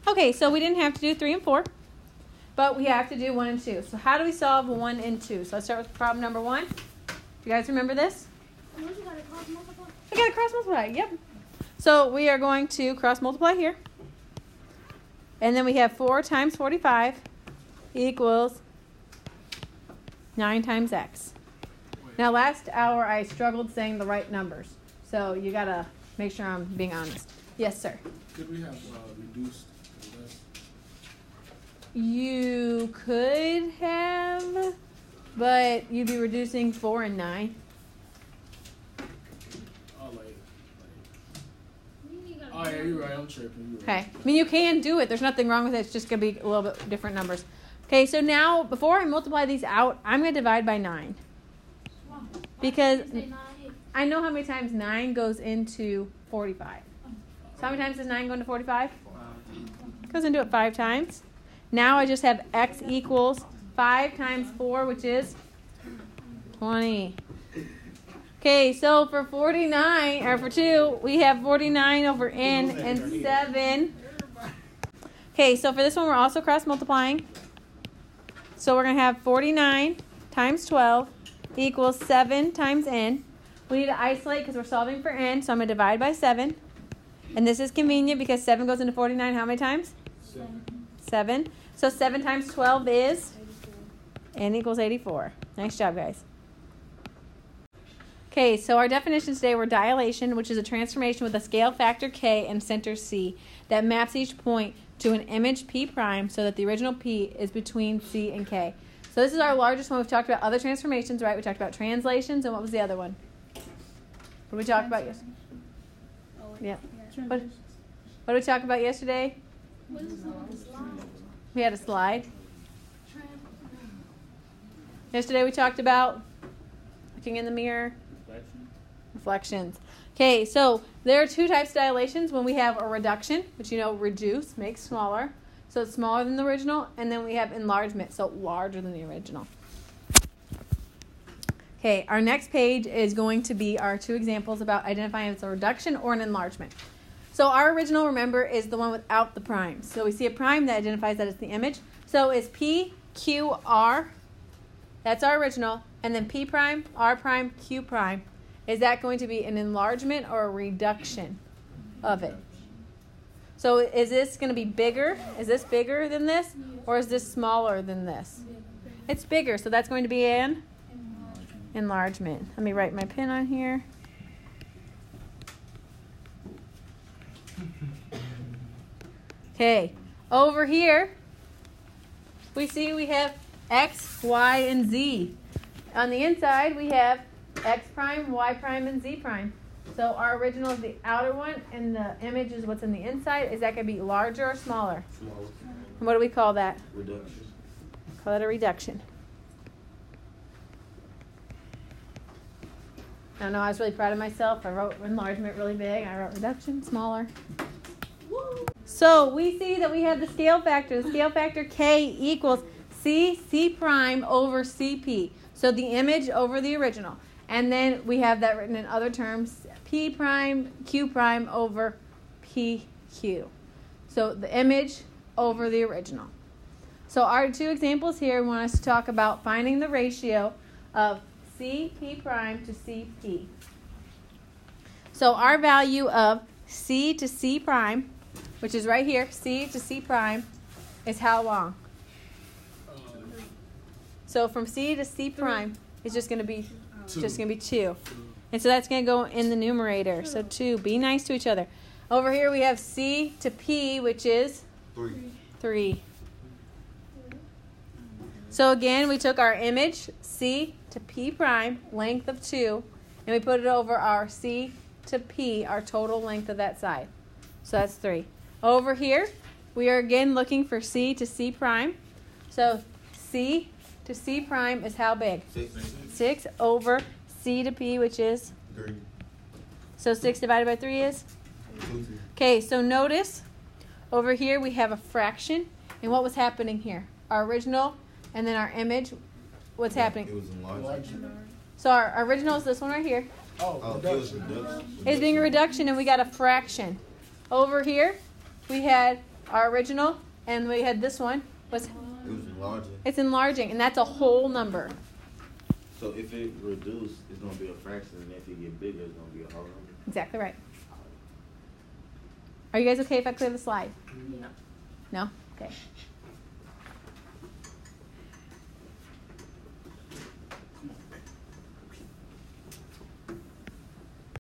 Okay, so we didn't have to do 3 and 4, but we have to do 1 and 2. So how do we solve 1 and 2? So let's start with problem number 1. Do you guys remember this? We got to cross multiply. We got to cross multiply. Yep. So we are going to cross multiply here. And then we have 4 times 45 equals 9 times x. Now last hour I struggled saying the right numbers. So you got to make sure I'm being honest. Yes, sir. Could we have reduced less? You could have, but you'd be reducing 4 and 9. Oh, yeah, you're right. I'm tripping. Okay. I mean, you can do it. There's nothing wrong with it. It's just going to be a little bit different numbers. Okay, so now, before I multiply these out, I'm going to divide by 9. Because I know how many times 9 goes into 45. So how many times does 9 go into 45? Goes into it 5 times. Now I just have x equals 5 times 4, which is 20. Okay, so for 49, or for 2, we have 49 over n and 7. Okay, so for this one, we're also cross multiplying. So we're going to have 49 times 12 equals 7 times n. We need to isolate because we're solving for n, so I'm going to divide by 7. And this is convenient because 7 goes into 49 how many times? 7. So 7 times 12 is? 84. N equals 84. Nice job, guys. Okay, so our definitions today were dilation, which is a transformation with a scale factor k and center c that maps each point to an image p prime so that the original p is between c and k. So this is our largest one. We've talked about other transformations, right? We talked about translations, and what was the other one? What did we talk about yesterday? Yeah. What did we talk about yesterday? What is the slide? We had a slide. Yesterday we talked about looking in the mirror. Reflections. Okay, so there are 2 types of dilations. When we have a reduction, which reduce, make smaller. So it's smaller than the original. And then we have enlargement, so larger than the original. Okay, our next page is going to be our 2 examples about identifying if it's a reduction or an enlargement. So our original, remember, is the one without the primes. So we see a prime that identifies that it's the image. So it's P, Q, R. That's our original. And then P prime, R prime, Q prime. Is that going to be an enlargement or a reduction of it? So is this going to be bigger? Is this bigger than this? Or is this smaller than this? It's bigger, so that's going to be an enlargement. Let me write my pen on here. Okay, over here, we see we have X, Y, and Z. On the inside, we have X prime, Y prime, and Z prime. So our original is the outer one, and the image is what's in the inside. Is that going to be larger or smaller? Smaller. And what do we call that? Reduction. Call it a reduction. I don't know, I was really proud of myself. I wrote enlargement really big. I wrote reduction, smaller. So we see that we have the scale factor. The scale factor K equals C prime over CP. So the image over the original. And then we have that written in other terms, P prime, Q prime over PQ. So the image over the original. So our 2 examples here want us to talk about finding the ratio of CP prime to CP. So our value of C to C prime, which is right here, C to C prime, is how long? So from C to C prime is just going to be 2. And so that's going to go in the numerator. So 2. Be nice to each other. Over here we have C to P, which is 3. So again, we took our image, C to P prime, length of 2, and we put it over our C to P, our total length of that side. So that's 3. Over here, we are again looking for C to C prime. So C to C prime is how big? 6 over C to P, which is? 3. So 6 divided by 3 is? 2. Okay, so notice over here we have a fraction. And what was happening here? Our original and then our image. What's happening? It was enlarged. So our original is this one right here. Oh, it was reduction. It's being a reduction and we got a fraction. Over here we had our original, and we had this one. It was enlarging. It's enlarging, and that's a whole number. So if it reduced, it's going to be a fraction, and if it get bigger, it's going to be a whole number. Exactly right. Are you guys okay if I clear the slide? Yeah. No? Okay.